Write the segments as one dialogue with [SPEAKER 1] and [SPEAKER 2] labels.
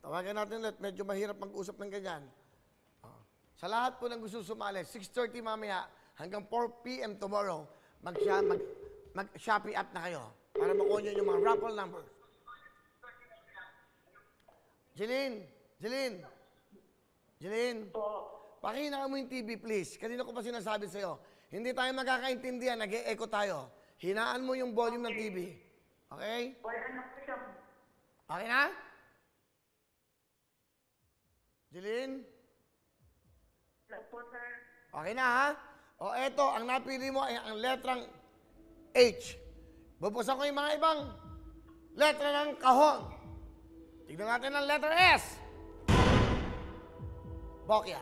[SPEAKER 1] Tawagan natin ulit. Medyo mahirap mag-usap ng ganyan. Oh. Sa lahat po ng gusto sumali, 6:30 mamaya hanggang 4 p.m. tomorrow, mag-Shopee app na kayo para makuha nyo yung mga raffle number. Jeline, pakina mo yung TV, please. Kanina ko pa sinasabi sa'yo, hindi tayo magkakaintindihan, nag-e-echo tayo. Hinaan mo yung volume ng TV. Okay? Okay na? Jeline? Okay na, ha? O, eto, ang napili mo ay ang letrang H. Bubuksan ko yung mga ibang letra ng kahon. Tignan natin ang letter S. Bokya.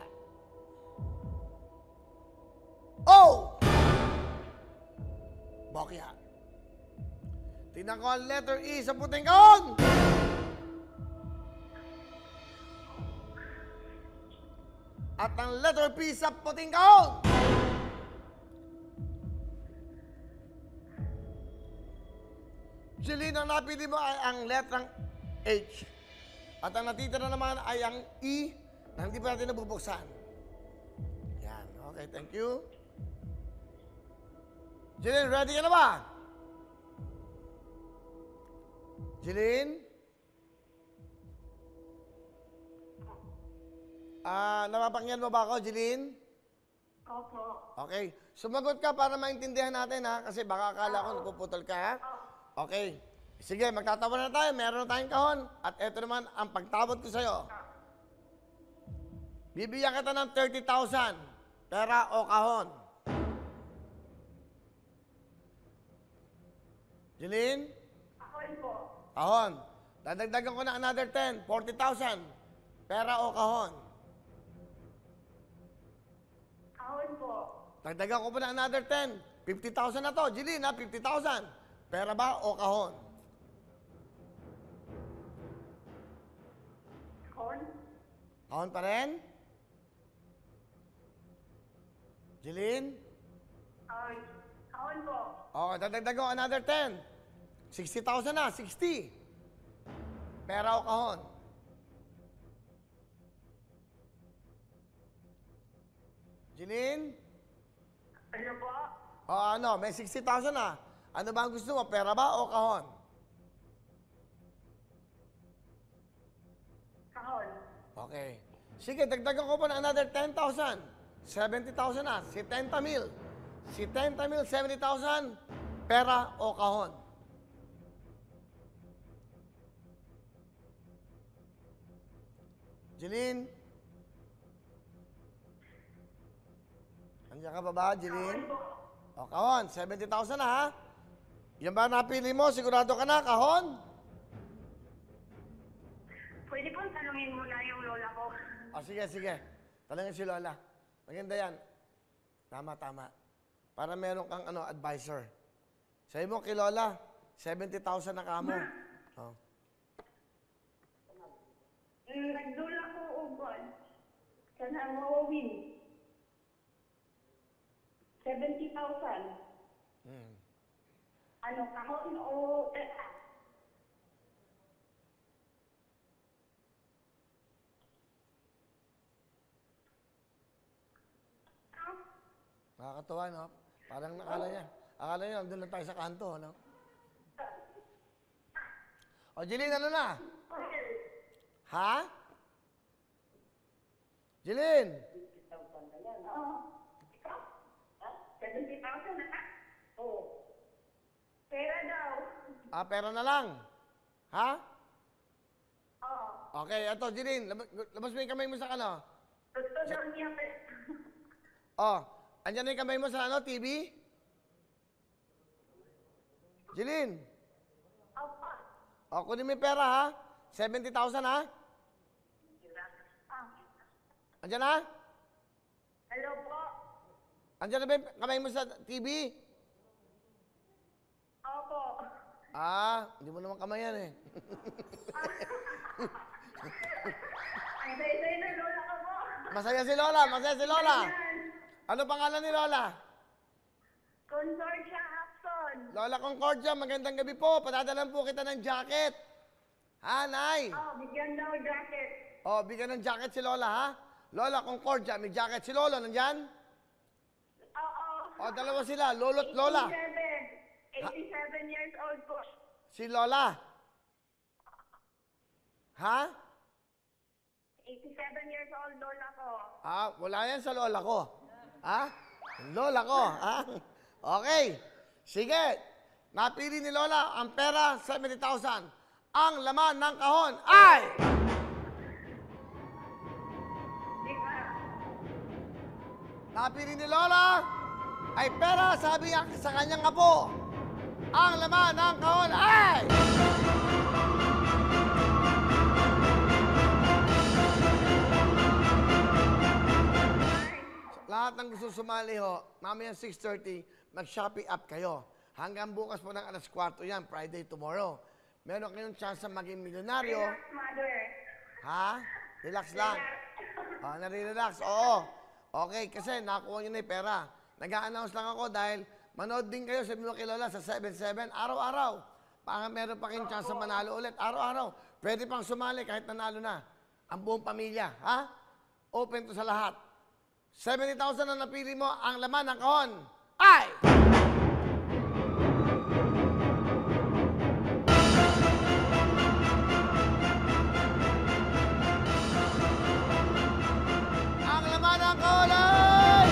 [SPEAKER 1] O. Bokya. Tignan ko ang letter E sa puting kahon. At ang letter P sa puting kahon. Jeline, ang napili mo ay ang letrang H. At ang natitira naman ay ang E na hindi pa natin nabubuksan. Yan. Okay, thank you. Jeline, ready ka na ba? Jeline? Napapakinggan mo ba ako, Jeline?
[SPEAKER 2] Opo.
[SPEAKER 1] Okay. Sumagot ka para maintindihan natin, ha? Kasi baka akala ko napuputol ka, ha? Okay. Sige, magtatawa na tayo. Meron na tayong kahon. At ito naman ang pagtawad ko sa'yo. Bibigyan kita ng 30,000. Pera o kahon. Jeline?
[SPEAKER 2] Kahon po.
[SPEAKER 1] Kahon. Dadagdagan ko na another 10. 40,000. Pera o kahon.
[SPEAKER 2] Kahon po.
[SPEAKER 1] Dagdagan ko pa na another 10. 50,000 na to. Jeline, ha? 50,000. Pera ba o kahon?
[SPEAKER 2] Kahon?
[SPEAKER 1] Kahon pa rin? Jeline?
[SPEAKER 2] Kahon po.
[SPEAKER 1] Okay, dadagdagan ko another 10. 60,000 na. 60. Pera o kahon? Jeline?
[SPEAKER 2] Ano po?
[SPEAKER 1] May 60,000 na. Ano ba ang gusto mo? Pera ba o kahon?
[SPEAKER 2] Kahon.
[SPEAKER 1] Okay. Sige, dagdagan ko pa na another 10,000. 70,000 na. Si 10 mil. Si 10 mil, 70,000. Pera o kahon? Jeline? Andiyan ka pa ba, Jeline? O, kahon. 70,000 na, ha? Yan ba napili mo? Sigurado ka na, kahon?
[SPEAKER 2] Pwede pong tanungin muna yung lola ko.
[SPEAKER 1] O, sige. Talangin si Lola. Maganda yan. Tama. Para meron kang advisor. Sabi mo kay Lola, 70,000 na kamo. Oh.
[SPEAKER 2] Nagdula ko uban. Sana mawawin. 70,000. Ano, kahon o pera?
[SPEAKER 1] Nakakatawa, no? Parang akala niya, nandun lang tayo sa kanto, no? O, Jeline, ano na? Ha? Jeline?
[SPEAKER 2] 70,000 na? Oo. Pera daw.
[SPEAKER 1] Pera na lang. Ha?
[SPEAKER 2] Oo.
[SPEAKER 1] Okay, eto, Jeline, labas mo yung kamay mo sa
[SPEAKER 2] Gusto daw niya
[SPEAKER 1] andyan na yung kamay mo sa TV? Jeline?
[SPEAKER 2] Opo.
[SPEAKER 1] Kunin mo yung pera, ha? 70,000, ha? Andyan na?
[SPEAKER 2] Hello po.
[SPEAKER 1] Andyan na ba yung kamay mo sa TV?
[SPEAKER 2] Opo.
[SPEAKER 1] Hindi mo naman kamay yan, eh.
[SPEAKER 2] Ang day-day na lola ko po.
[SPEAKER 1] Masaya si Lola. Ano pangalan ni Lola?
[SPEAKER 2] Consortia Hapson.
[SPEAKER 1] Lola Concordia, magandang gabi po. Padadalan po kita ng jacket. Ha, Nay?
[SPEAKER 2] Bigyan daw jacket.
[SPEAKER 1] Oh, bigyan ng jacket si Lola, ha? Lola Concordia, may jacket si Lolo, nandyan?
[SPEAKER 2] Oo.
[SPEAKER 1] O, dalawa sila, Lolo't Lola.
[SPEAKER 2] 87 years old po.
[SPEAKER 1] Si Lola. Ha?
[SPEAKER 2] 87 years old, lola ko.
[SPEAKER 1] Ah, wala yan sa lola ko. Ha? Lola ko, ha? Okay. Sige. Napili ni Lola ang pera, 70,000. Ang laman ng kahon ay...
[SPEAKER 2] Di ba?
[SPEAKER 1] Napili ni Lola ay pera, sabi niya sa kanyang apo. Ang laman ng kahon ay... Lahat ng gusto sumali ho, mamaya 6:30, mag-Shopee app kayo. Hanggang bukas po ng alas 4 yan, Friday tomorrow. Meron kayong chance na maging milyonaryo.
[SPEAKER 2] Relax, mother.
[SPEAKER 1] Ha? Relax lang. Nare-relax. Oo. Okay, kasi nakuha nyo na yung pera. Nag-a-announce lang ako dahil manood din kayo, sabi mo kay Lola, sa 7-7, araw-araw. Para meron pa kayong chance na manalo ulit. Araw-araw. Pwede pang sumali kahit nanalo na. Ang buong pamilya. Ha? Open to sa lahat. 70,000 na napili mo, ang laman ng kahon ay... Ang laman ng kahon ay...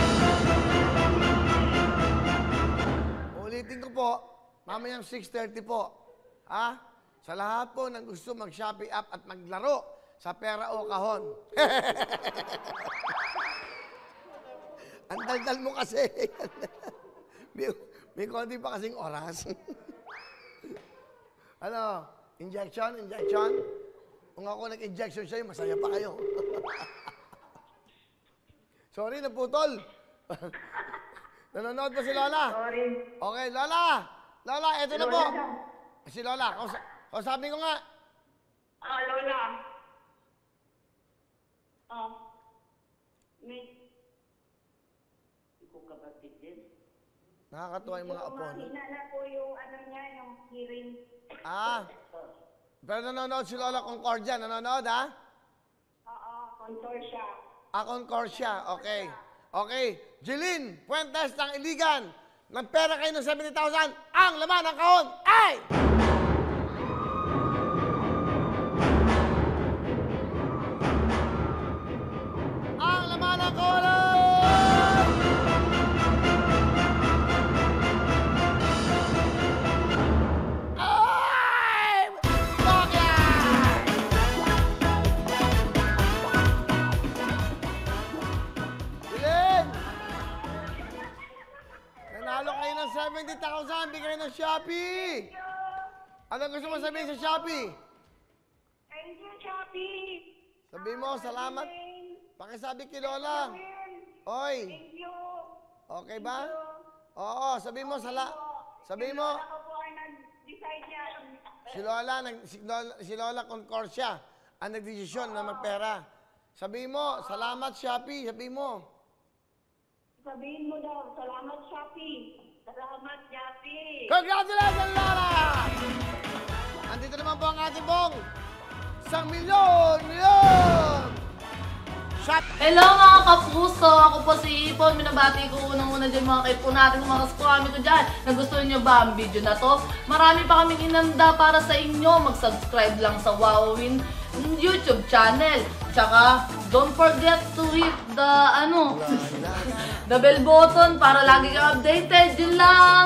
[SPEAKER 1] Ulitin ko po, mamayang 6:30 po. Ha? Sa lahat po ng gusto mag-Shopee app at maglaro sa pera o kahon. Ang daldal mo kasi. may konti pa kasing oras. Ano? Injection? Injection? Kung ako nag-injection sa'yo, masaya pa kayo. Sorry, naputol. Nanonood pa si Lola?
[SPEAKER 2] Sorry.
[SPEAKER 1] Okay, Lola! Lola, eto na po. Si Lola, kausapin ko nga.
[SPEAKER 2] Lola. May... Hindi ko kapatid din.
[SPEAKER 1] Nakakatuwa yung mga apo.
[SPEAKER 2] Mahina na po yung ano niya, yung hearing.
[SPEAKER 1] Pero nanonood si Lola Concordia. Nanonood, ha?
[SPEAKER 2] Oo, consortia.
[SPEAKER 1] Concordia, okay. Okay, Jeline Puentes ng Iligan. Ng pera kayo ng 70,000, ang laman ng kahon ay... Ang laman ng kahon ay... Bakit? Jeline! Nanalo kayo ng 70,000, bigay ng Shopee! Ano gusto mo sabihin sa Shopee?
[SPEAKER 2] Thank you, Shopee.
[SPEAKER 1] Sabi mo, salamat. Pakisabi kay Lola. Oy,
[SPEAKER 2] Thank you.
[SPEAKER 1] okay ba? Oo, sabi mo, sabi mo,
[SPEAKER 2] Ako po ay nag-decide niya.
[SPEAKER 1] si Lola Concordia ang nagdesisyon na magpera. Sabi mo, salamat Shopee, sabi mo.
[SPEAKER 2] Sabihin mo daw, salamat, Shopee. Salamat, Shopee.
[SPEAKER 1] Congratulations, Lola! Andito naman po ang ating pong 1 milyon! Shop!
[SPEAKER 3] Hello mga kapuso! Ako po si Ipon. Minabati ko unang-una dyan mga kaipo natin, mga kaskwami ko dyan. Nagustuhan nyo ba ang video na to? Marami pa kaming inanda para sa inyo. Mag-subscribe lang sa Wowin YouTube channel. Tsaka, don't forget to hit the, the bell button para lagi kang updated. Yun lang!